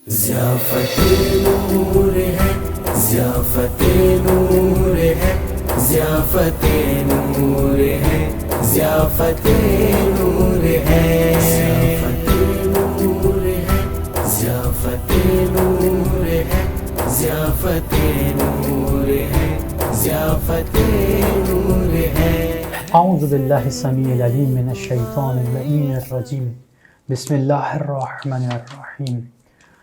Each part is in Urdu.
ضیافت نور ہے، ضیافت نور ہے، ضیافت نور ہے، ضیافت نور ہے، ضیافت نور ہے، ضیافت نور ہے، ضیافت نور ہے، ضیافت نور ہے۔ اعوذ باللہ السمیع العلیم من الشیطان اللعین الرجیم، بسم اللہ الرحمن الرحیم۔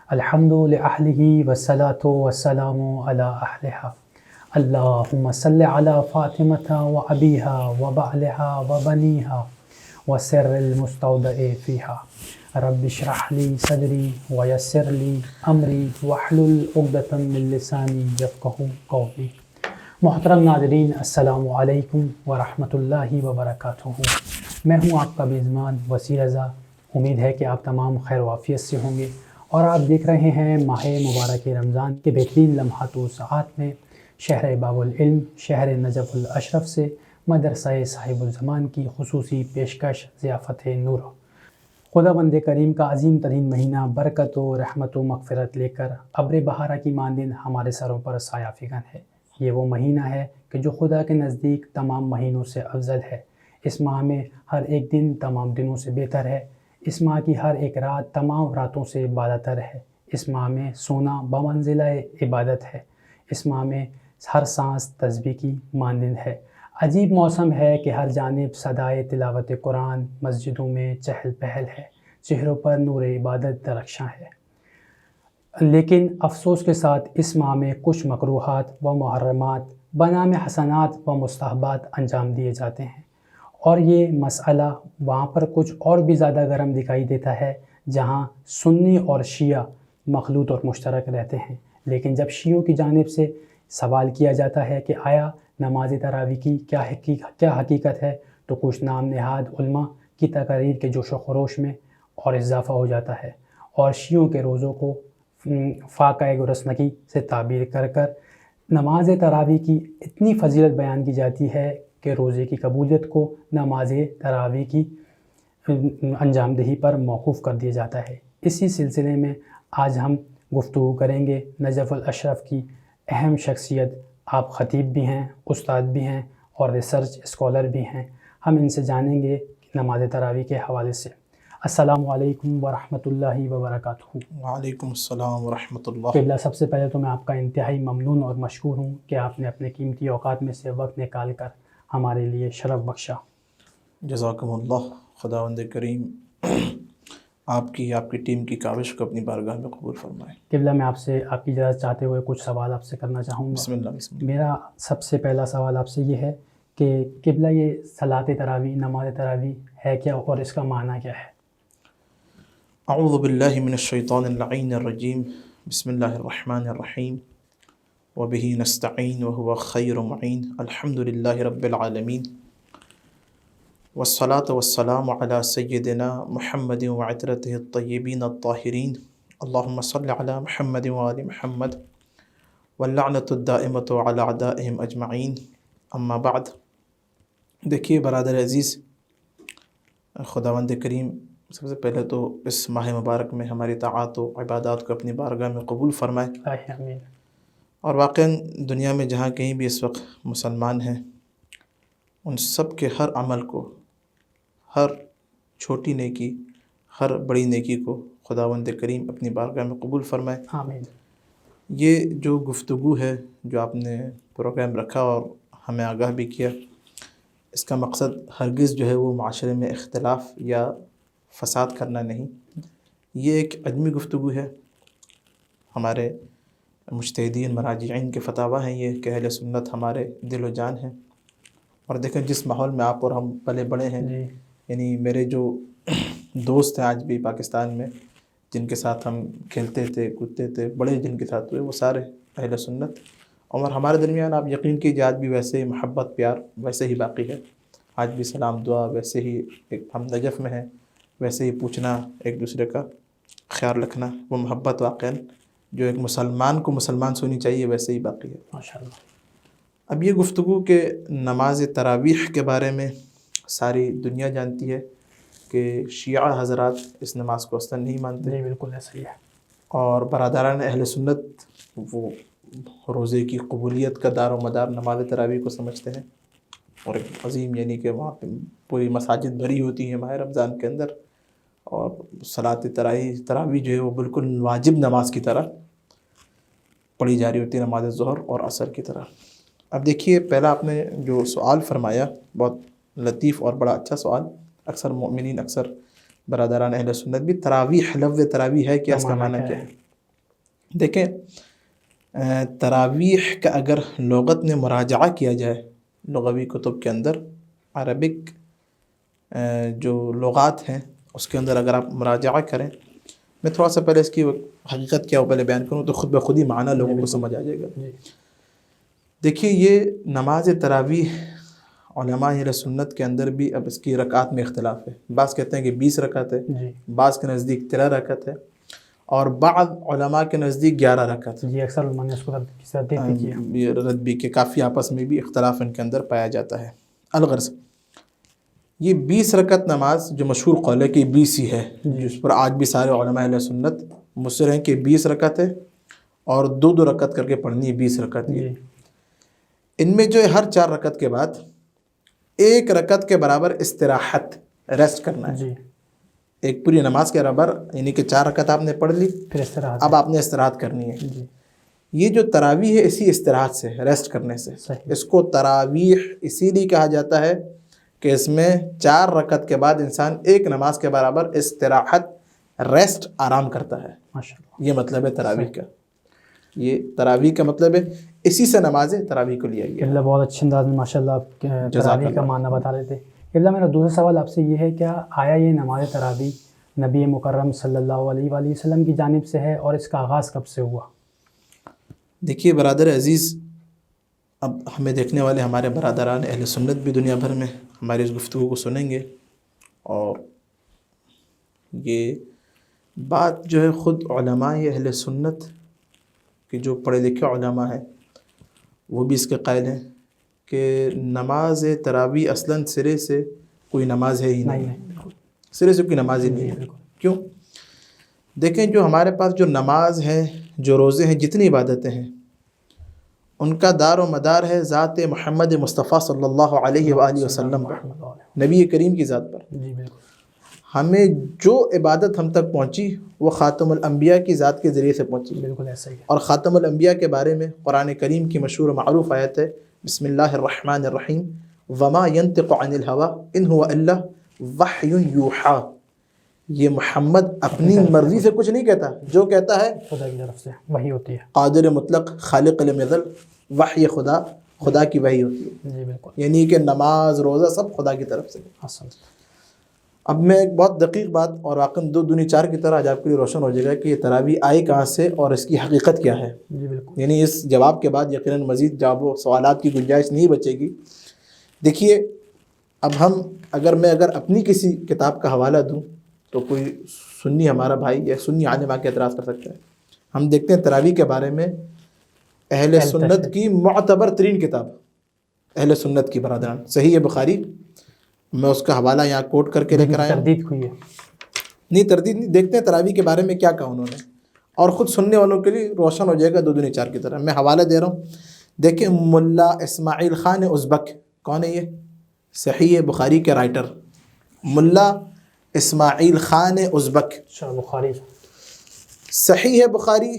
الحمد لأہلہ والصلاة والسلام علی اہلہا، اللہم صل علی فاطمۃ و ابیہا و بعلہا و بنیہا و سر المستودع فیہا، رب اشرح لی صدری ویسر لی امری واحلل عقدۃ من لسانی یفقہوا قولی۔ محترم ناظرین، السلام علیکم ورحمۃ اللہ وبرکاتہ۔ میں ہوں آپ کا میزبان وسیع رضا۔ امید ہے کہ آپ تمام خیر و عافیت سے ہوں گے اور آپ دیکھ رہے ہیں ماہ مبارک رمضان کے بہترین لمحات و ساعات میں شہر باب العلم، شہر نجف الاشرف سے مدرسہ صاحب الزمان کی خصوصی پیشکش ضیافت نور۔ خدا بند کریم کا عظیم ترین مہینہ برکت و رحمت و مغفرت لے کر ابر بہارا کی مانند ہمارے سروں پر سایہ فکن ہے۔ یہ وہ مہینہ ہے کہ جو خدا کے نزدیک تمام مہینوں سے افضل ہے۔ اس ماہ میں ہر ایک دن تمام دنوں سے بہتر ہے۔ اس ماہ کی ہر ایک رات تمام راتوں سے بالاتر ہے۔ اس ماہ میں سونا بمنزلہ عبادت ہے۔ اس ماہ میں ہر سانس تسبیح کی مانند ہے۔ عجیب موسم ہے کہ ہر جانب صدائے تلاوت قرآن، مسجدوں میں چہل پہل ہے، چہروں پر نور عبادت درخشاں ہے۔ لیکن افسوس کے ساتھ اس ماہ میں کچھ مکروہات و محرمات بنام حسنات و مستحبات انجام دیے جاتے ہیں، اور یہ مسئلہ وہاں پر کچھ اور بھی زیادہ گرم دکھائی دیتا ہے جہاں سنی اور شیعہ مخلوط اور مشترک رہتے ہیں۔ لیکن جب شیعوں کی جانب سے سوال کیا جاتا ہے کہ آیا نماز تراویح کی کیا حقیقت ہے، تو کچھ نام نہاد علماء کی تقاریر کے جوش و خروش میں اور اضافہ ہو جاتا ہے، اور شیعوں کے روزوں کو فاقہ گرسنگی سے تعبیر کر کر نماز تراویح کی اتنی فضیلت بیان کی جاتی ہے کہ روزے کی قبولیت کو نماز تراویح کی انجام دہی پر موقوف کر دیا جاتا ہے۔ اسی سلسلے میں آج ہم گفتگو کریں گے نجف الاشرف کی اہم شخصیت، آپ خطیب بھی ہیں، استاد بھی ہیں اور ریسرچ اسکالر بھی ہیں۔ ہم ان سے جانیں گے نماز تراویح کے حوالے سے۔ السلام علیکم ورحمۃ اللہ وبرکاتہ۔ وعلیکم السلام ورحمۃ اللہ۔ قبلہ، سب سے پہلے تو میں آپ کا انتہائی ممنون اور مشکور ہوں کہ آپ نے اپنے قیمتی اوقات میں سے وقت نکال کر ہمارے لیے شرف بخشا۔ جزاکم اللہ۔ خداوند کریم آپ کی ٹیم کی کاوش کو اپنی بارگاہ میں قبول فرمائے۔ قبلہ، میں آپ سے آپ کی اجازت چاہتے ہوئے کچھ سوال آپ سے کرنا چاہوں گا۔ بسم اللہ بسم اللہ۔ میرا سب سے پہلا سوال آپ سے یہ ہے کہ قبلہ، یہ صلاۃ تراویح، نماز تراویح ہے کیا اور اس کا معنی کیا ہے؟ اعوذ باللہ من الشیطان اللعین الرجیم، بسم اللہ الرحمن الرحیم، وبہ نستعین وہو خیر معین، الحمد للہ رب العالمین، والصلاة والسلام علی سیدنا محمد وعطرتہ الطیبین الطاہرین، اللہم صل علی محمد وآل محمد، واللعنۃ الدائمۃ علی اعدائہم اجمعین، اما بعد۔ دیکھیے برادر عزیز، خداوند کریم سب سے پہلے تو اس ماہ مبارک میں ہماری طاعات و عبادات کو اپنی بارگاہ میں قبول فرمائے، آمین۔ اور واقعاً دنیا میں جہاں کہیں بھی اس وقت مسلمان ہیں، ان سب کے ہر عمل کو، ہر چھوٹی نیکی، ہر بڑی نیکی کو خداوند کریم اپنی بارگاہ میں قبول فرمائے، آمین۔ یہ جو گفتگو ہے، جو آپ نے پروگرام رکھا اور ہمیں آگاہ بھی کیا، اس کا مقصد ہرگز جو ہے وہ معاشرے میں اختلاف یا فساد کرنا نہیں۔ یہ ایک علمی گفتگو ہے۔ ہمارے مجتہدین مراجعین کے فتاویٰ ہیں یہ کہ اہل سنت ہمارے دل و جان ہیں، اور دیکھیں جس ماحول میں آپ اور ہم پلے بڑے ہیں، جی، یعنی میرے جو دوست ہیں آج بھی پاکستان میں، جن کے ساتھ ہم کھیلتے تھے، کودتے تھے، بڑے جن کے ساتھ ہوئے، وہ سارے اہل سنت، اور ہمارے درمیان آپ یقین کیجیے آج بھی ویسے ہی محبت پیار ویسے ہی باقی ہے۔ آج بھی سلام دعا ویسے ہی، ہم نجف میں ہیں ویسے ہی پوچھنا، ایک دوسرے کا خیال رکھنا، وہ محبت واقعاً جو ایک مسلمان کو مسلمان سے ہونی چاہیے ویسے ہی باقی ہے۔ ماشاءاللہ۔ اب یہ گفتگو کہ نماز تراویح کے بارے میں ساری دنیا جانتی ہے کہ شیعہ حضرات اس نماز کو اصلاً نہیں مانتے، جی، بالکل ایسا ہی ہے۔ اور برادران اہل سنت وہ روزے کی قبولیت کا دار و مدار نماز تراویح کو سمجھتے ہیں، اور ایک عظیم یعنی کہ وہاں پہ پوری مساجد بھری ہوتی ہیں ماہ رمضان کے اندر، اور صلاۃ تراویح جو ہے وہ بالکل واجب نماز کی طرح پڑھی جا رہی ہوتی ہے، نماز ظہر اور عصر کی طرح۔ اب دیکھیے، پہلا آپ نے جو سوال فرمایا بہت لطیف اور بڑا اچھا سوال، اکثر مومنین، اکثر برادران اہل سنت بھی تراویح، لفظ تراویح ہے کیا، اس کا معنی کیا ہے؟ دیکھیں، تراویح کا اگر لغت میں مراجعہ کیا جائے لغوی کتب کے اندر، عربک جو لغات ہیں اس کے اندر اگر آپ مراجعہ کریں، میں تھوڑا سا پہلے اس کی حقیقت کیا وہ پہلے بیان کروں تو خود بخود ہی معنی لوگوں کو سمجھ آ جائے گا۔ دیکھیے، یہ نماز تراویح علماء اہل سنت کے اندر بھی اب اس کی رکعات میں اختلاف ہے، بعض کہتے ہیں کہ 20 رکعت ہے، بعض کے نزدیک 13 رکعت ہے، اور بعض علماء کے نزدیک 11 رکعت ہے۔ اکثر علماء نے اس کو رد بھی کہ کافی آپس میں بھی اختلاف ان کے اندر پایا جاتا ہے۔ الغرض یہ 20 رکعت نماز جو مشہور قول ہے کہ 20 ہی ہے، جس پر آج بھی سارے علماء اہل سنت مصر ہیں کہ 20 رکعت ہے، اور 2 رکعت کر کے پڑھنی ہے 20 رکعت۔ ان میں جو ہے ہر 4 رکعت کے بعد 1 رکعت کے برابر استراحت، ریسٹ کرنا ہے۔ ایک پوری نماز کے برابر، یعنی کہ 4 رکعت آپ نے پڑھ لی، اب آپ نے استراحت کرنی ہے۔ یہ جو تراویح ہے اسی استراحت سے، ریسٹ کرنے سے، اس کو تراویح اسی لیے کہا جاتا ہے کہ اس میں 4 رکعت کے بعد انسان 1 نماز کے برابر استراحت، ریسٹ، آرام کرتا ہے۔ یہ مطلب ہے تراویح کا، یہ تراویح کا مطلب ہے، اسی سے نماز تراویح کو لیا گیا۔ اللہ بہت اچھے انداز میں ماشاء اللہ آپ تراویح کا معنی بتا رہے تھے۔ اللہ میرا دوسرا سوال آپ سے یہ ہے، کیا آیا یہ نماز تراویح نبی مکرم صلی اللہ علیہ وآلہ وسلم کی جانب سے ہے، اور اس کا آغاز کب سے ہوا؟ دیکھیے برادر عزیز، اب ہمیں دیکھنے والے ہمارے برادران اہل سنت بھی دنیا بھر میں ہماری اس گفتگو کو سنیں گے، اور یہ بات جو ہے خود علماء اہل سنت کہ جو پڑھے لکھے علماء ہیں وہ بھی اس کے قائل ہیں کہ نماز تراویح اصلاً سرے سے کوئی نماز ہے ہی نہیں، سرے سے کوئی نماز ہی نہیں ہے۔ کیوں؟ دیکھیں، جو ہمارے پاس جو نماز ہے، جو روزے ہیں، جتنی عبادتیں ہیں، ان کا دار و مدار ہے ذات محمد مصطفیٰ صلی اللہ علیہ وآلہ وسلم پر، نبی کریم کی ذات پر۔ ہمیں جو عبادت ہم تک پہنچی وہ خاتم الانبیاء کی ذات کے ذریعے سے پہنچی، بالکل ایسا ہی ہے۔ اور خاتم الانبیاء کے بارے میں قرآن کریم کی مشہور و معروف آیت ہے، بسم اللہ الرحمن الرحیم، وما ينطق عن الهوى ان هو الا وحی یوحی۔ یہ محمد اپنی مرضی سے کچھ نہیں کہتا، جو کہتا ہے خدا کی طرف سے وحی ہوتی ہے، قادر مطلق، خالق علم ازل، وحی خدا کی وحی ہوتی ہے۔ جی بالکل، یعنی کہ نماز، روزہ سب خدا کی طرف سے۔ اب میں ایک بہت دقیق بات، اور واقعی 2 دونی 4 کی طرح آج آپ کے لیے روشن ہو جائے گا کہ یہ تراویح آئی کہاں سے اور اس کی حقیقت کیا ہے۔ جی بالکل، یعنی اس جواب کے بعد یقیناً مزید جواب و سوالات کی گنجائش نہیں بچے گی۔ دیکھیے، اب میں اگر اپنی کسی کتاب کا حوالہ دوں تو کوئی سنی ہمارا بھائی یا سنی عالم آ کے اعتراض کر سکتا ہے۔ ہم دیکھتے ہیں تراویح کے بارے میں اہل سنت کی معتبر ترین کتاب، اہل سنت کی برادران، صحیح بخاری، میں اس کا حوالہ یہاں کوٹ کر کے لے کر آیا ہوں۔ تردید ہوئی ہے؟ نہیں، تردید نہیں، دیکھتے ہیں تراویح کے بارے میں کیا کہا انہوں نے، اور خود سننے والوں کے لیے روشن ہو جائے گا 2 دونی 4 کی طرح۔ میں حوالہ دے رہا ہوں، دیکھیں، ملا اسماعیل خان ازبک، کون ہے یہ؟ صحیح بخاری کے رائٹر، ملا اسماعیل خان ازبک، بخاری، صحیح بخاری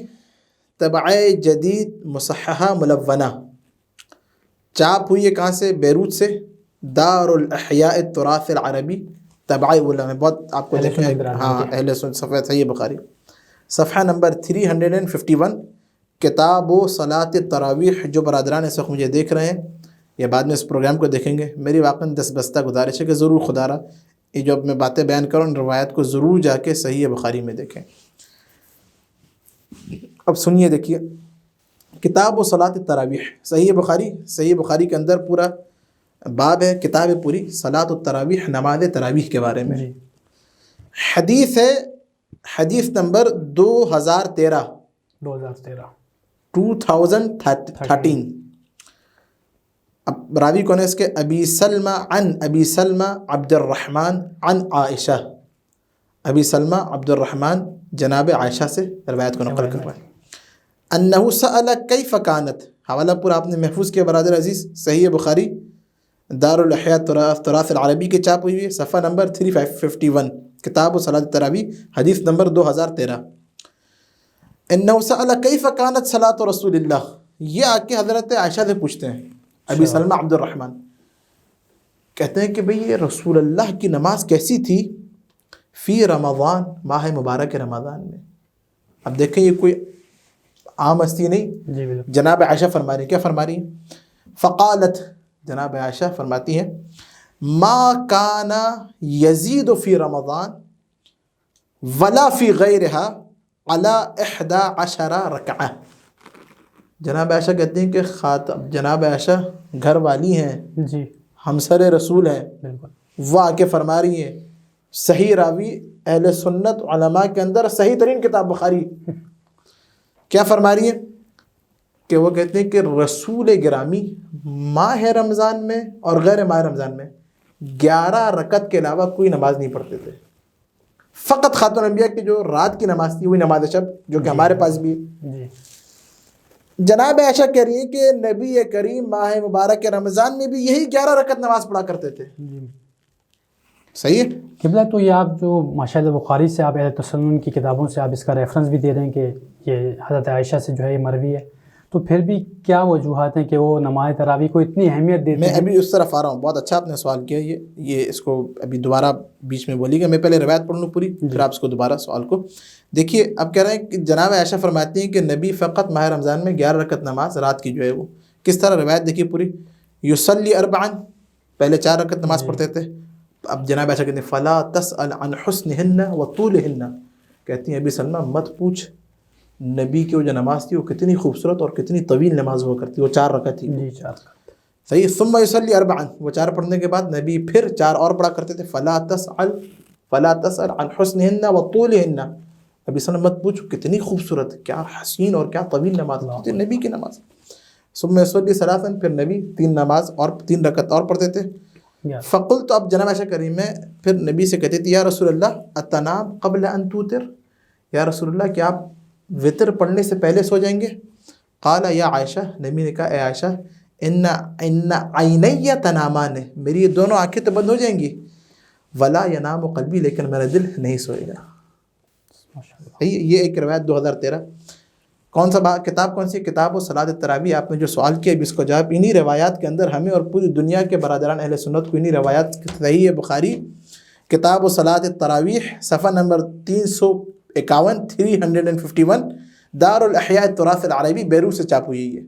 طبعہ جدید مصححہ ملونہ، چاپ ہوئی ہے کہاں سے؟ بیروت سے، دار الاحیاء التراث العربی، طبعہ میں بہت آپ کو دیکھیں، ہاں، اہل سنت، صفحہ صحیح بخاری، صفحہ نمبر 351، کتاب و صلاۃ التراویح۔ جو برادران اس وقت مجھے دیکھ رہے ہیں یا بعد میں اس پروگرام کو دیکھیں گے، میری واقعاً دستبستہ گزارش ہے کہ ضرور خدا را یہ جو اب میں باتیں بیان کروں، ان روایت کو ضرور جا کے صحیح بخاری میں دیکھیں۔ اب سنیے، دیکھیے، کتاب و صلاۃ التراویح، صحیح بخاری کے اندر پورا باب ہے، کتاب ہے پوری، صلاۃ التراویح، نماز تراویح کے بارے میں۔ حدیث ہے، حدیث نمبر 2013 اب راوی کون ہے اس کے؟ ابی سلمہ عن ابی سلمہ عبد الرحمن عن عائشہ، ابی سلمہ عبد الرحمن جناب عائشہ سے روایت کو نقل کر رہا ہے. انہ سأل کیف کانت، حوالہ پورا آپ نے محفوظ کیا برادر عزیز، صحیح بخاری دار الاحیاء تراث العربی کے چاپ ہوئی ہے، صفحہ نمبر 351، کتاب و صلاۃ التراویح، حدیث نمبر 2013. انہ سأل کیف کانت صلاۃ رسول اللہ، یہ آ کے حضرت عائشہ سے پوچھتے ہیں ابی سلمہ عبد الرحمن، کہتے ہیں کہ بھئی یہ رسول اللہ کی نماز کیسی تھی فی رمضان، ماہ مبارک رمضان میں. اب دیکھیں یہ کوئی عام ہستی نہیں، جی بالکل. جناب عائشہ فرما رہی ہیں. کیا فرما رہی ہیں؟ فقالت، جناب عائشہ فرماتی ہیں ما کان یزید فی رمضان ولا فی غیرہا علی 11 رکعہ. جناب عائشہ کہتے ہیں کہ جناب عائشہ گھر والی ہیں، جی ہمسر رسول ہیں، بالکل. وہ آ کے فرما رہی ہیں، صحیح راوی اہل سنت علماء کے اندر صحیح ترین کتاب بخاری، کیا فرما رہی ہیں کہ وہ کہتے ہیں کہ رسول گرامی ماہ رمضان میں اور غیر ماہ رمضان میں 11 رکعت کے علاوہ کوئی نماز نہیں پڑھتے تھے. فقط خاتون انبیاء کی جو رات کی نماز تھی وہی نماز شب، جو کہ ہمارے پاس بھی ہے. جی جناب عائشہ کہہ رہی ہیں کہ نبی کریم ماہ مبارک رمضان میں بھی یہی 11 رکعت نماز پڑھا کرتے تھے. جی صحیح ہے. قبلہ، تو یہ آپ جو ماشاءاللہ بخاری سے آپ اہل تسنن کی کتابوں سے آپ اس کا ریفرنس بھی دے رہے ہیں کہ یہ حضرت عائشہ سے جو ہے یہ مروی ہے، تو پھر بھی کیا وجوہات ہیں کہ وہ نماز تراویح کو اتنی اہمیت دیتے میں ہیں؟ ابھی اس طرف آ رہا ہوں. بہت اچھا آپ نے سوال کیا. یہ اس کو ابھی دوبارہ بیچ میں بولی گا. میں پہلے روایت پڑھ لوں پوری، پھر آپ اس کو دوبارہ سوال کو دیکھیے. اب کہہ رہے ہیں کہ جناب عائشہ فرماتی ہیں کہ نبی فقط ماہ رمضان میں 11 رکعت نماز رات کی جو ہے وہ کس طرح، روایت دیکھیے پوری. یصلی 4، پہلے 4 رکعت نماز پڑھتے تھے. اب جناب عائشہ کہتے ہیں فلا تسأل عن حسنہن وطولہن، کہتی ہیں ابی سلمہ مت پوچھ نبی کی وہ جو نماز تھی وہ کتنی خوبصورت اور کتنی طویل نماز ہوا کرتی، وہ 4 رکعت تھی. جی 4 صحیح. ثم یصلی 4، وہ 4 پڑھنے کے بعد نبی پھر 4 اور پڑھا کرتے تھے. فلا تسأل عن حسنہن وطولہن، ابی سلمہ مت پوچھ کتنی خوبصورت، کیا حسین اور کیا طویل نماز تھی نبی کی نماز. ثم یصلی 3، پھر نبی 3 رکعت اور پڑھتے تھے. فقلت، اب جناب عائشہ کریم میں پھر نبی سے کہتے تھے یا رسول اللہ اتنام قبل ان توتر، یا رسول اللہ کیا آپ وطر پڑھنے سے پہلے سو جائیں گے؟ قال یا عائشہ، نبی نے کہا اے عائشہ ان عینی تنامان، میری یہ دونوں آنکھیں تو بند ہو جائیں گی، ولا ینام قلبی، لیکن میرا دل نہیں سوئے گا. یہ ایک روایت 2013. کون سا کتاب کون سی؟ کتاب و صلاۃ التراویح. آپ نے جو سوال کیا اب اس کو جواب انہی روایات کے اندر ہمیں اور پوری دنیا کے برادران اہل سنت کو انہی روایات صحیح بخاری کتاب و صلاۃ التراویح صفحہ نمبر 351 دار الاحیاء تراث العربی بیروت سے چاپ ہوئی ہے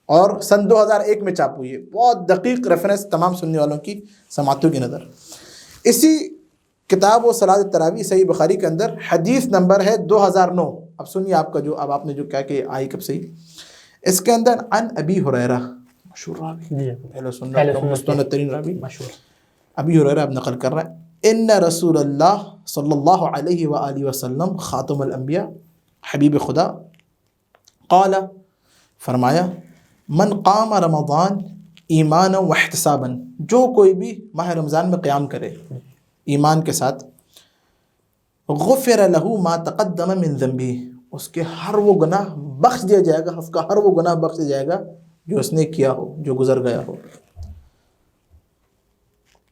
اور سن 2001 میں چاپ ہوئی ہے. بہت دقیق ریفرنس تمام سننے والوں کی سماعتوں کی نظر. اسی کتاب و صلاۃ التراویح صحیح بخاری کے اندر حدیث نمبر ہے 2009. اب سنیے آپ کا جو اب آپ نے جو کہا کہ آئی کب صحیح، اس کے اندر عن ابی ہریرہ، مشہور راوی، اہل سنت کا مستند ترین راوی، مشہور ابی ہریرہ اب نقل کر رہا ہے ان رسول اللہ صلی اللہ علیہ وآلہ وسلم خاتم الانبیاء، حبیب خدا، قال، فرمایا من قام رمضان ایمانا واحتسابا، جو کوئی بھی ماہ رمضان میں قیام کرے ایمان کے ساتھ، غفر له ما تقدم من ذنبه، اس کے ہر وہ گناہ بخش دیا جائے گا، اس کا ہر وہ گناہ بخش دیا جائے گا جو اس نے کیا ہو، جو گزر گیا ہو.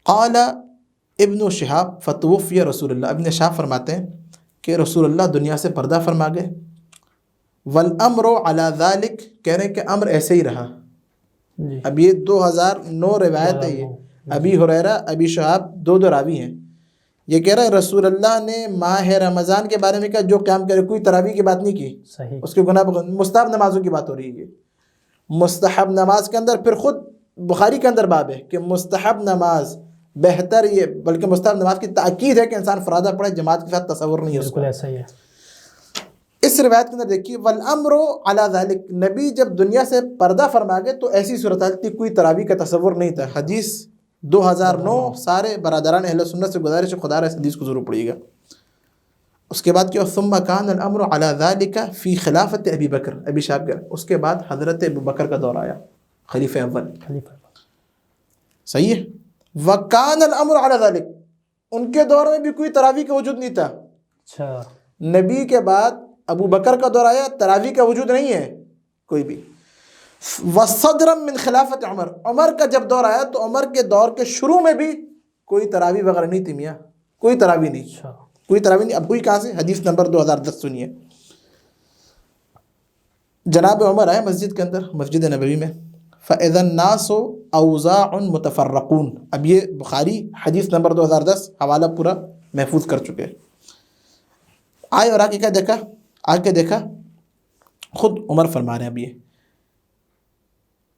قال ابن شہاب فتوفی رسول اللہ، ابن شہاب فرماتے ہیں کہ رسول اللہ دنیا سے پردہ فرما گئے. والامر علی ذلک، کہہ رہے ہیں کہ امر ایسے ہی رہا. اب یہ 2009 روایت ہے. یہ ابی ہریرہ ابی شہاب دو راوی ہیں. یہ کہہ رہا ہے رسول اللہ نے ماہ رمضان کے بارے میں کہا جو قیام کرے، کوئی تراویح کی بات نہیں کی، صحیح، اس کے گناہ مستحب نمازوں کی بات ہو رہی ہے. مستحب نماز کے اندر پھر خود بخاری کے اندر باب ہے کہ مستحب نماز بہتر، یہ بلکہ مستحب نماز کی تاکید ہے کہ انسان فرادہ پڑھے، جماعت کے ساتھ تصور نہیں ہے اس کو. بالکل ایسا ہی ہے. اس روایت کے اندر دیکھیے والامر علی ذلک، نبی جب دنیا سے پردہ فرما گئے تو ایسی صورتحال تھی، کوئی تراویح کا تصور نہیں تھا. حدیث 2009. سارے برادران اہل سنت سے گزارش ہے خدا اس حدیث کو ضرور پڑھیے گا. اس کے بعد کیا ثم کان الامر علی ذلک فی خلافت ابی بکر، ابی شہاب کا اس کے بعد حضرت ابو بکر کا دور آیا، خلیفہ اول. صحیح ہے. وکان الامر علی ذلک، ان کے دور میں بھی کوئی تراویح کا وجود نہیں تھا، اچھا نبی کے بعد ابو بکر کا دور آیا، تراویح کا وجود نہیں ہے کوئی بھی. وصدرم من خلافت عمر، عمر کا جب دور آیا تو عمر کے دور کے شروع میں بھی کوئی تراویح وغیرہ نہیں تھی میاں، کوئی تراویح نہیں، اچھا کوئی تراویح نہیں. اب ہوئی کہاں سے؟ حدیث نمبر 2010 سنیے. جناب عمر آئے مسجد کے اندر، مسجد نبوی میں. فَإِذَا النَّاسُ أَوْزَاعٌ مُتَفَرَّقُونَ. اب یہ بخاری حدیث نمبر 2010 حوالہ پورا محفوظ کر چکے. آئے اور آگے کیا دیکھا؟ آگے دیکھا خود عمر فرما رہے ہیں اب یہ،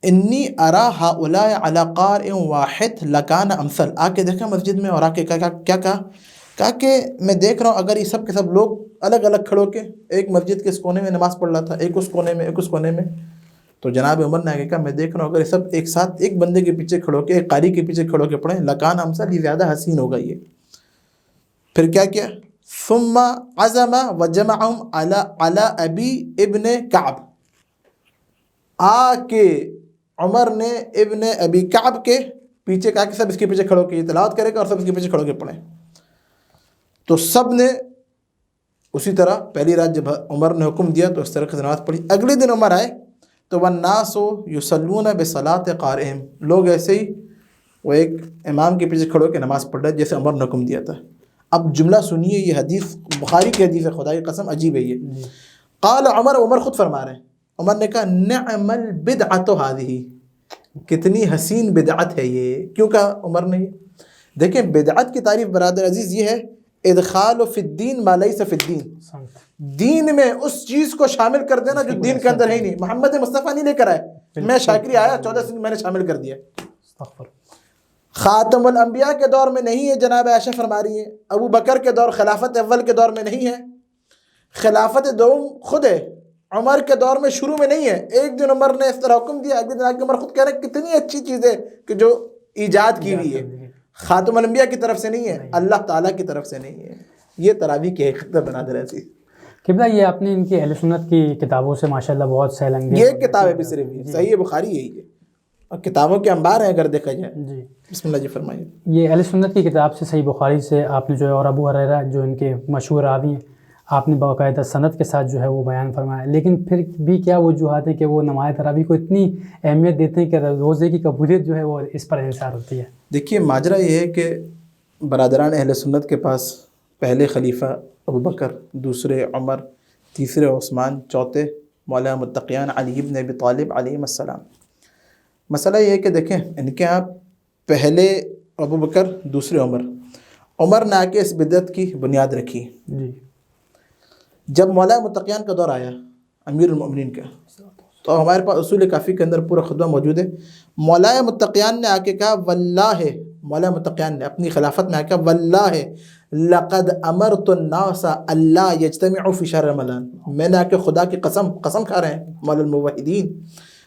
انی ارا ہؤلاء علی قارئ واحد لکان امثل. آ کے دیکھا مسجد میں اور آ کے کیا کہا کہ میں دیکھ رہا ہوں اگر یہ سب کے سب لوگ الگ الگ کھڑو کے ایک مسجد کے اس کونے میں نماز پڑھ رہا تھا، ایک اس کونے میں ایک اس کونے میں، تو جناب عمر نے آگے کہا میں دیکھ رہا ہوں اگر یہ سب ایک ساتھ ایک بندے کے پیچھے کھڑو کے، ایک قاری کے پیچھے کھڑو کے پڑھیں، لکان امثل، یہ زیادہ حسین ہوگا. یہ پھر کیا ثم عزم وجمعهم على ابی ابن کعب. آ کے عمر نے ابن ابی کعب کے پیچھے کہا کہ سب اس کے پیچھے کھڑو کے یہ تلاوت کرے گا اور سب اس کے پیچھے کھڑو کے پڑھیں. تو سب نے اسی طرح پہلی رات جب عمر نے حکم دیا تو اس طرح کی نماز پڑھی. اگلے دن عمر آئے تو والناس یصلون بصلاۃ قارئہم، لوگ ایسے ہی وہ ایک امام کے پیچھے کھڑو کے نماز پڑھ رہے جیسے عمر نے حکم دیا تھا. اب جملہ سنیے، یہ حدیث بخاری کی حدیث ہے، خدا کی قسم عجیب ہے یہ. قال عمر، عمر خود فرما رہے ہیں، عمر نے کہا نعم البدعۃ ہذہ، کتنی حسین بدعت ہے یہ. کیوں کہا عمر نے یہ؟ دیکھیں بدعت کی تعریف برادر عزیز یہ ہے ادخال فی الدین ما لیس فی الدین، دین میں اس چیز کو شامل کر دینا جو دین کے اندر ہے ہی نہیں. محمد مصطفیٰ نہیں لے کر آئے، میں شاکری آیا 14 سن میں نے شامل کر دیا. خاتم الانبیاء کے دور میں نہیں ہے، جناب عائشہ فرما رہی ہے. ابو بکر کے دور خلافت اول کے دور میں نہیں ہے. خلافت دوم خود ہے، عمر کے دور میں شروع میں نہیں ہے. ایک دن عمر نے اس طرح حکم دیا، اگلے دن آگے عمر خود کہہ رہے ہیں کتنی اچھی چیز ہے کہ جو ایجاد کی ہوئی ہے، خاتم الانبیاء کی طرف سے نہیں ہے، اللہ تعالیٰ کی طرف سے نہیں ہے. یہ تراویح کی حقیقت بنا دے رہی. قبلہ یہ آپ نے ان کی اہل سنت کی کتابوں سے ماشاءاللہ بہت سیل انگیز، یہ کتاب ہے بھی صرف صحیح بخاری یہی ہے اور کتابوں کے انبار ہیں اگر دیکھا جائے. جی بسم اللہ جی فرمائیے. یہ اہل سنت کی کتاب سے صحیح بخاری سے آپ نے جو ہے، اور ابو ہریرہ جو ان کے مشہور راوی ہیں، آپ نے باقاعدہ سند کے ساتھ جو ہے وہ بیان فرمایا. لیکن پھر بھی کیا وجوہات ہے کہ وہ نماز تراویح کو اتنی اہمیت دیتے ہیں کہ روزے کی قبولیت جو ہے وہ اس پر انحصار ہوتی ہے؟ دیکھیے ماجرا یہ ہے کہ برادران اہل سنت کے پاس پہلے خلیفہ ابو بکر، دوسرے عمر، تیسرے عثمان، چوتھے مولا متقیان علی ابن ابی طالب علیہ السلام. مسئلہ یہ ہے کہ دیکھیں ان کے آپ پہلے ابو بکر، دوسرے عمر نے آ کے اس بدعت کی بنیاد رکھی. جی جب مولا متقیان کا دور آیا امیر المؤمنین کا، تو ہمارے پاس اصول کافی کے اندر پورا خطبہ موجود ہے. مولا متقیان نے آ کے کہا واللہ، مولا متقیان نے اپنی خلافت میں آ کے کہا واللہ لقد امرت الناس اللہ یجتمعوا فی شہر رمضان، میں نے آ کے خدا کی قسم کھا رہے ہیں مولا الموحدین،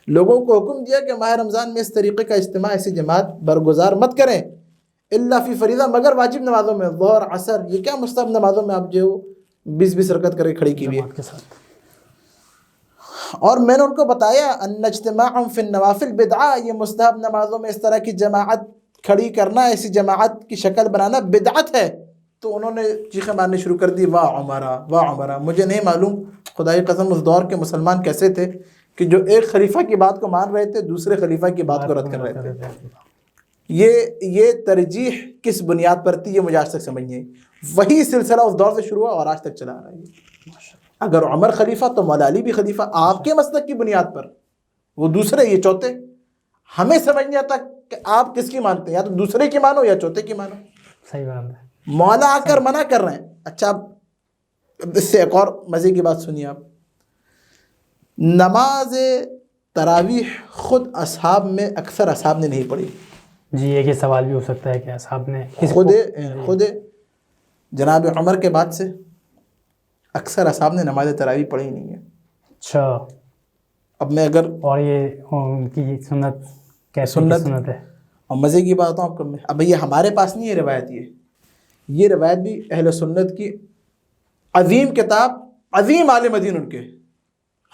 لوگوں کو حکم دیا کہ ماہ رمضان میں اس طریقے کا اجتماع، ایسی جماعت برگزار مت کریں الا فی فریضہ، مگر واجب نمازوں میں، ظہر عصر، یہ کیا مستحب نمازوں میں آپ جو 20 رکعت کر کے کھڑی کی ہوئی ہے. اور میں نے ان کو بتایا ان اجتماعهم فی النوافل بدعہ، یہ مستحب نمازوں میں اس طرح کی جماعت کھڑی کرنا، ایسی جماعت کی شکل بنانا بدعت ہے. تو انہوں نے چیخیں مارنے شروع کر دی، واہ عمرہ واہ عمرہ. مجھے نہیں معلوم خدائی قسم اس دور کے مسلمان کیسے تھے کہ جو ایک خلیفہ کی بات کو مان رہے تھے دوسرے خلیفہ کی بات کو رد کر رہے تھے. یہ ترجیح کس بنیاد پر تھی یہ مجھے آج تک سمجھ نہیں آئی. وہی سلسلہ اس دور سے شروع ہوا اور آج تک چلا آ رہا ہے. اگر عمر خلیفہ تو مولا علی بھی خلیفہ، آپ کے مسلک کی بنیاد پر، وہ دوسرے یہ چوتھے. ہمیں سمجھ نہیں آتا کہ آپ کس کی مانتے ہیں، یا تو دوسرے کی مانو یا چوتھے کی مانو. صحیح بات ہے. مولا آ کر منع کر رہے ہیں. اچھا اب اس سے ایک اور مزے کی بات سنیے آپ. نماز تراویح خود اصحاب میں اکثر اصحاب نے نہیں پڑھی. جی ایک یہ سوال بھی ہو سکتا ہے کہ اصحاب نے خود جناب عمر کے بعد سے اکثر اصحاب نے نماز تراویح پڑھی نہیں ہے. اچھا اب میں اگر اور یہ ان کی سنت کیسے سنت ہے؟ اور مزے کی بات ہوں آپ کو، اب یہ ہمارے پاس نہیں ہے روایت، یہ روایت بھی اہل سنت کی عظیم کتاب، عظیم عالم دین ان کے،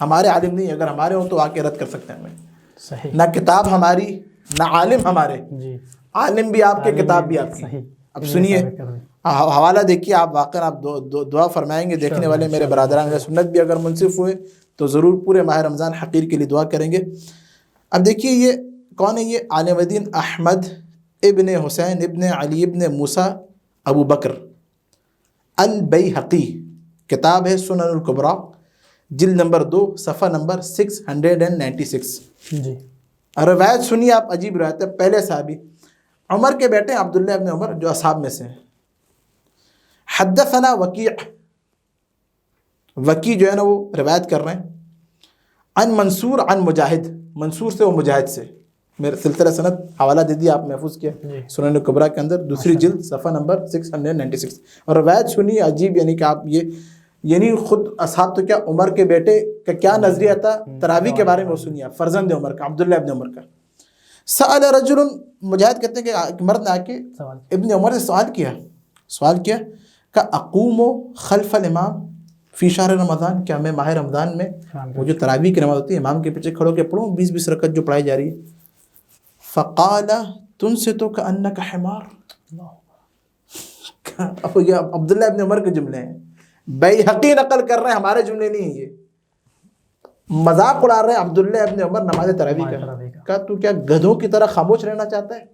ہمارے عالم نہیں. اگر ہمارے ہوں تو آ کے رد کر سکتے ہیں ہمیں. صحیح. نہ کتاب ہماری نہ عالم ہمارے. جی عالم بھی آپ کے، کتاب بھی آپ کی. اب سنیے حوالہ دیکھیے آپ، واقعاً آپ دعا فرمائیں گے. دیکھنے والے میرے برادران اہل سنت بھی اگر منصف ہوئے تو ضرور پورے ماہ رمضان حقیر کے لیے دعا کریں گے. اب دیکھیے یہ کون ہے؟ یہ عالم دین احمد ابن حسین ابن علی ابن موسیٰ ابو بکر البیہقی. کتاب ہے سنن الکبریٰ، جلد نمبر 2 صفحہ نمبر 696. جی. روایت سنیے آپ، عجیب روایت ہے. پہلے صحابی عمر کے بیٹے عبداللہ ابن عمر جو اصحاب میں سے ہیں. حدثنا وکیع، وکیع جو ہے نا وہ روایت کر رہے ہیں عن منصور عن مجاہد، منصور سے وہ مجاہد سے. میرے سلسلہ سند حوالہ دے دیا آپ محفوظ کیا سنن کبریٰ کے اندر، دوسری جلد صفحہ نمبر 696. اور روایت سنیے عجیب، یعنی کہ آپ یہ یعنی خود اصحاب تو کیا عمر کے بیٹے کا کیا نظریہ تھا تراویح کے بارے میں، وہ سنیے آپ. فرزند عمر کا، عبداللہ ابن عمر کا. سأل رجل، مجاہد کہتے ہیں کہ مرد نے آ کے ابن عمر سے سوال کیا کہ اقوم خلف الامام فی شہر رمضان، کیا میں ماہ رمضان میں وہ جو تراویح کی نماز ہوتی ہے امام کے پیچھے کھڑو کے پڑھوں 20 رکعت جو پڑھائی جا رہی ہے؟ فقال تنصت کأنک حمار. یہ عبداللہ ابن عمر کے جملے ہیں، بیہقی نقل کر رہے ہیں، ہمارے جملے نہیں ہیں. یہ مذاق اڑا رہے ہیں عبداللہ ابن عمر نماز تراویح کا. تو کیا گدھوں کی طرح خاموش رہنا چاہتا ہے؟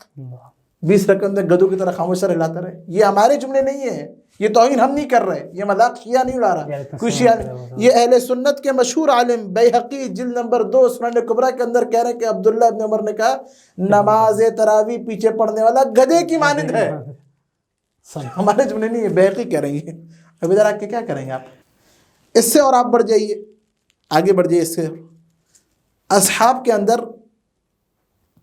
20 رکعت میں گدھوں کی طرح خاموش رہلاتا رہے. یہ ہمارے جملے نہیں ہیں، یہ توہین ہم نہیں کر رہے، یہ مذاق شیعہ نہیں اڑا رہا، کوئی شیعہ نہیں. یہ اہل سنت کے مشہور عالم بیہقی جلد نمبر 2 سنن کبریٰ کے اندر کہہ رہے ہیں کہ عبداللہ ابن عمر نے کہا نماز تراویح پیچھے پڑھنے والا گدھے کی مانند ہے. ہمارے جملے نہیں ہے، بیہقی کہہ رہی ہیں. اب ادھر آ کے کیا کریں گے آپ؟ اس سے اور آپ بڑھ جائیے، آگے بڑھ جائیے. اس سے اصحاب کے اندر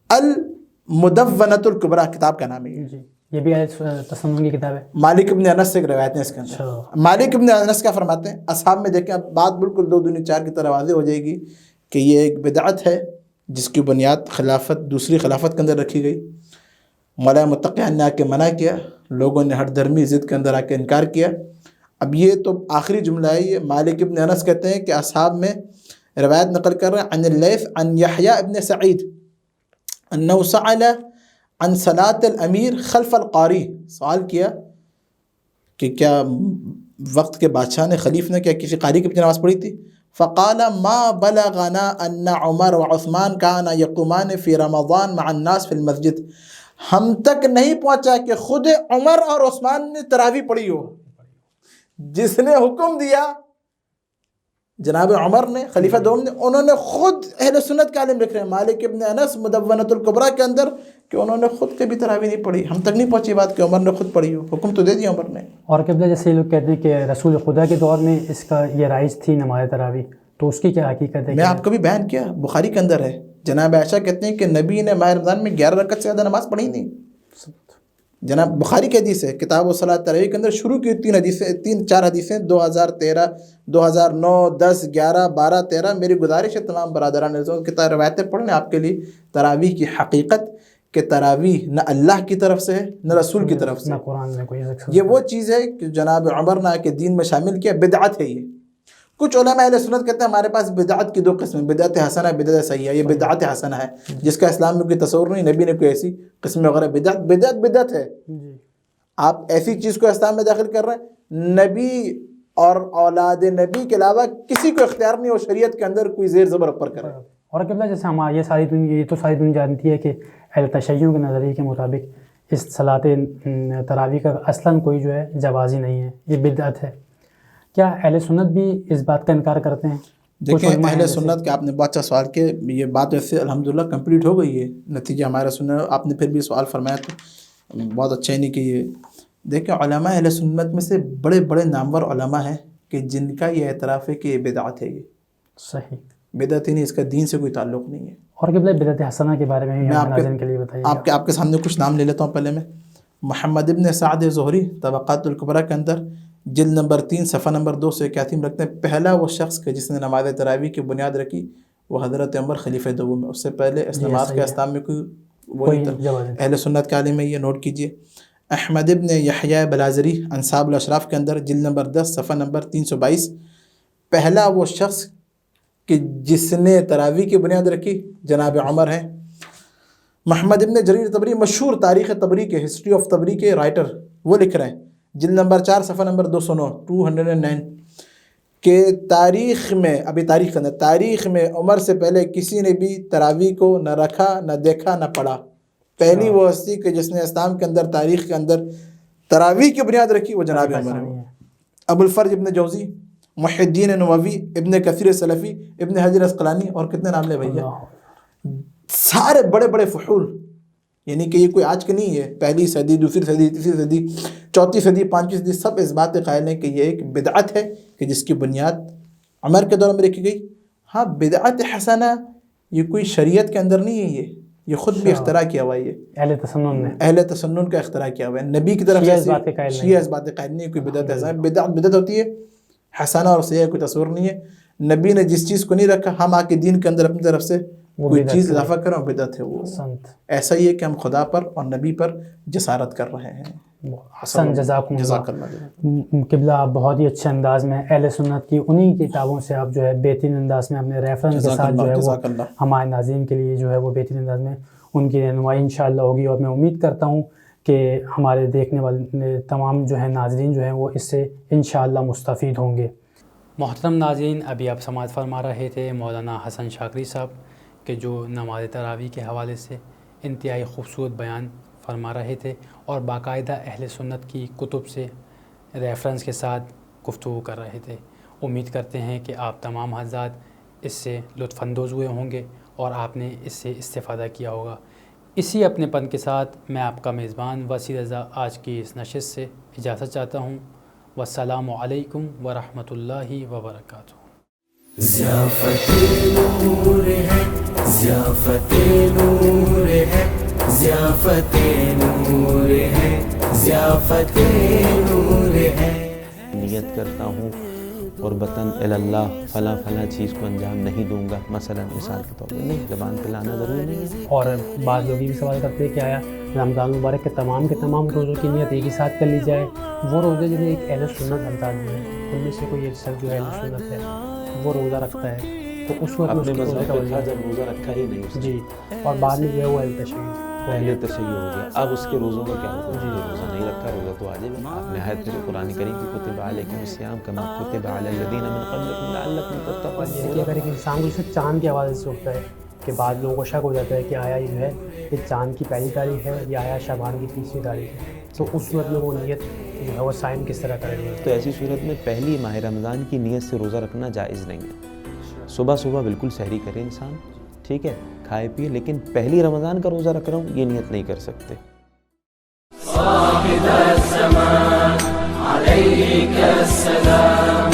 المدونۃ الکبریٰ کتاب کا نام ہے. یہ بھی تسنن کی کتاب ہے. مالک ابن انس سے ایک روایت ہے اس کے اندر. مالک ابن انس کیا فرماتے ہیں؟ اصحاب میں دیکھیں اب بات بالکل 2 دونی 4 کی طرح واضح ہو جائے گی کہ یہ ایک بدعت ہے جس کی بنیاد خلافت، دوسری خلافت کے اندر رکھی گئی. مولا متقی نے آ کے منع کیا، لوگوں نے ہٹ درمی ضد کے اندر آ کے انکار کیا. اب یہ تو آخری جملہ ہے. یہ مالک ابن انس کہتے ہیں کہ اصحاب میں روایت نقل کر رہے ہیں عن اللیث عن یحییٰ ابن سعید انہ سأل عن صلاۃ الامیر خلف القاری. سوال کیا کہ کیا وقت کے بادشاہ نے، خلیف نے کیا کسی قاری کے پیچھے نماز پڑھی تھی؟ فقال ما بلغنا ان عمر وعثمان كانا يقومان في رمضان مع الناس في المسجد. ہم تک نہیں پہنچا کہ خود عمر اور عثمان نے تراویح پڑھی ہو. جس نے حکم دیا جناب عمر نے، خلیفہ دوم نے، انہوں نے خود اہل سنت کے عالم لکھ رہے ہیں مالک ابن انس مدونۃ الکبریٰ کے اندر کہ انہوں نے خود کبھی تراویح نہیں پڑھی. ہم تک نہیں پہنچی بات کہ عمر نے خود پڑھی ہو، حکم تو دے دیا عمر نے. اور قبلہ جیسے یہ لوگ کہتے ہیں کہ رسول خدا کے دور میں اس کا یہ رائج تھی نماز تراویح، تو اس کی کیا حقیقت ہے؟ میں آپ کو بھی بیان کیا، بخاری کے اندر ہے. جناب عائشہ کہتے ہیں کہ نبی نے ماہ رمضان میں 11 رکعت سے زیادہ نماز پڑھی نہیں. جناب بخاری کی حدیث ہے کتاب الصلاۃ تراویح کے اندر شروع کی 3-4 حدیثیں 2013 2009 10 11 12 13. میری گزارش ہے تمام برادران کتاب روایتیں پڑھنے آپ کے لیے. تراویح کی حقیقت کہ تراویح نہ اللہ کی طرف سے ہے نہ رسول کی طرف سے، نہ قرآن میں کوئی. یہ وہ چیز ہے کہ جناب عمر نے آ کے دین میں شامل کیا، بدعت ہے. یہ کچھ علماء اہل سنت کہتے ہیں ہمارے پاس بدعت کی 2 قسمیں، بدعت حسنہ ہے، بدعت صحیحہ. یہ بدعت حسنہ ہے جس کا اسلام میں کوئی تصور نہیں، نبی نے کوئی ایسی قسم وغیرہ. بدعت ہے. آپ ایسی چیز کو اسلام میں داخل کر رہے ہیں، نبی اور اولاد نبی کے علاوہ کسی کو اختیار نہیں اور شریعت کے اندر کوئی زیر زبر اوپر کرے. اور قبلہ جیسے ہم یہ ساری دنیا جانتی ہے کہ اہل تشیع کے نظریے کے مطابق اس صلاۃ تراویح کا اصلاً کوئی جو ہے جوازی نہیں ہے، یہ بدعت ہے. کیا اہل سنت بھی اس بات کا انکار کرتے ہیں؟ دیکھیں اہل سنت کا آپ نے بہت اچھا سوال کیا. یہ بات ویسے الحمدللہ کمپلیٹ ہو گئی ہے، نتیجہ ہمارا سنا. آپ نے پھر بھی سوال فرمایا تو بہت اچھا ہی نہیں کہ یہ دیکھیں علماء اہل سنت میں سے بڑے بڑے نامور علماء ہیں کہ جن کا یہ اعتراف ہے کہ یہ بدعت ہے. یہ صحیح بدعت ہی نہیں، اس کا دین سے کوئی تعلق نہیں ہے. اور قبلہ بدعت حسنہ کے بارے میں ناظرین کے لیے بتائیے. آپ کے سامنے کچھ نام لے لیتا ہوں. پہلے میں محمد ابن سعد زہری طبقات الکبریٰ کے اندر جلد نمبر 3 صفحہ نمبر 281 رکھتے ہیں پہلا وہ شخص کہ جس نے نماز تراویح کی بنیاد رکھی وہ حضرت عمر خلیفہ دوم ہے. اس سے پہلے اس نماز کے اسلام میں کوئی وہ نہیں تھا. اہل سنت کے عالم میں یہ نوٹ کیجئے. احمد ابن یحییٰ بلازری انصاب الاشراف کے اندر جلد نمبر 10 صفحہ نمبر 322 پہلا وہ شخص کہ جس نے تراویح کی بنیاد رکھی جناب عمر ہیں. محمد ابن جریر طبری مشہور تاریخ طبری کے ہسٹری آف طبری کے رائٹر وہ لکھ رہے ہیں جلد نمبر 4 صفحہ نمبر 209 کہ تاریخ میں، ابھی تاریخ کے اندر، تاریخ میں عمر سے پہلے کسی نے بھی تراویح کو نہ رکھا، نہ دیکھا، نہ پڑھا. پہلی وہ ہستی کہ جس نے اسلام کے اندر، تاریخ کے اندر تراویح کی بنیاد رکھی وہ جناب عمر ہے. ابو الفرج ابن جوزی، محی الدین نووی، ابن کثیر سلفی، ابن حجر اسقلانی، اور کتنے نام لے بھیا، سارے بڑے بڑے فحول. یعنی کہ یہ کوئی آج کے نہیں ہے، پہلی صدی، دوسری صدی، تیسری صدی، چوتھی صدی، پانچویں صدی، سب اس بات کے قائل ہیں کہ یہ ایک بدعت ہے کہ جس کی بنیاد عمر کے دور میں رکھی گئی. ہاں بدعت حسنہ یہ کوئی شریعت کے اندر نہیں ہے، یہ خود بھی اختراع کیا ہوا ہے، یہ اہل تسنن کا اختراع کیا ہوا ہے. نبی کی طرف سے شیعہ اس بات کے قائل نہیں ہے کوئی بدعت حسنہ. بدعت ہوتی ہے حسنہ اور سیئہ کوئی تصور نہیں ہے. نبی نے جس چیز کو نہیں رکھا ہم آ کے دین کے اندر اپنی طرف سے کوئی چیز اضافہ کریں اور بدعت ہے. وہ ایسا ہی ہے کہ ہم خدا پر اور نبی پر جسارت کر رہے ہیں. حسن جزاکم اللہ. قبلہ آپ بہت ہی اچھے انداز میں اہل سنت کی انہی کتابوں سے آپ جو ہے بہترین انداز میں اپنے ریفرنس کے ساتھ جو ہے وہ ہمارے ناظرین کے لیے جو ہے وہ بہترین انداز میں ان کی رہنمائی انشاءاللہ ہوگی. اور میں امید کرتا ہوں کہ ہمارے دیکھنے والے تمام جو ہیں ناظرین جو ہیں وہ اس سے انشاءاللہ مستفید ہوں گے. محترم ناظرین، ابھی آپ سماعت فرما رہے تھے مولانا حسن شاکری صاحب کہ جو نماز تراویح کے حوالے سے انتہائی خوبصورت بیان فرما رہے تھے اور باقاعدہ اہل سنت کی کتب سے ریفرنس کے ساتھ گفتگو کر رہے تھے. امید کرتے ہیں کہ آپ تمام حضرات اس سے لطف اندوز ہوئے ہوں گے اور آپ نے اس سے استفادہ کیا ہوگا. اسی اپنے پن کے ساتھ میں آپ کا میزبان وسیع رضا آج کی اس نشست سے اجازت چاہتا ہوں. والسلام علیکم ورحمۃ اللہ وبرکاتہ. ضیافت نور ہے، ضیافت نور ہے، ضیافت نور ہے، ضیافت نور ہے. نیت کرتا ہوں قربتاً اللہ فلاں فلاں چیز کو انجام نہیں دوں گا، مثلا مثال کے طور پر، نہیں، زبان پہ لانا ضروری نہیں ہے. اور بعض لوگ یہ بھی سوال کرتے ہیں کہ آیا رمضان مبارک کے تمام روزوں کی نیت ایک ہی ساتھ کر لی جائے؟ وہ روزے جنہیں ایک اہل سنت حضرات جو ہے ان میں سے کوئی ایک شخص جو اہل سنت ہے وہ روزہ رکھتا ہے تو اس وقت اپنے مذہب کا وجہ جب روزہ رکھا ہی نہیں جی، اور بعد میں جو ہے وہ اہل تشیع ہو گیا. اب اس کے روزوں کا کیا ہوگا؟ روزہ نہیں رکھا، روزہ تو واجب ہے. آپ نے آیت میں قرآن کریم کی کتب علیکم الصیام کما کتب علی الذین من قبلکم لعلکم تتقون. یہ کہ اگر ایک انسان کو اسے چاند کے حوالے سے ہوتا ہے کہ بعض لوگوں کو شک ہو جاتا ہے کہ آیا یہ جو ہے یہ چاند کی پہلی تاریخ ہے یا آیا شعبان کی 30ویں تاریخ ہے، تو اس وقت میں وہ نیت جو ہے وہ سائن کس طرح کرے گا؟ تو ایسی صورت میں پہلی ماہ رمضان کی نیت سے روزہ رکھنا جائز نہیں ہے. صبح بالکل سحری کرے انسان، ٹھیک ہے، کھائے پیے، لیکن پہلی رمضان کا روزہ رکھ رہا ہوں یہ نیت نہیں کر سکتے. صاحب الزمان علیک السلام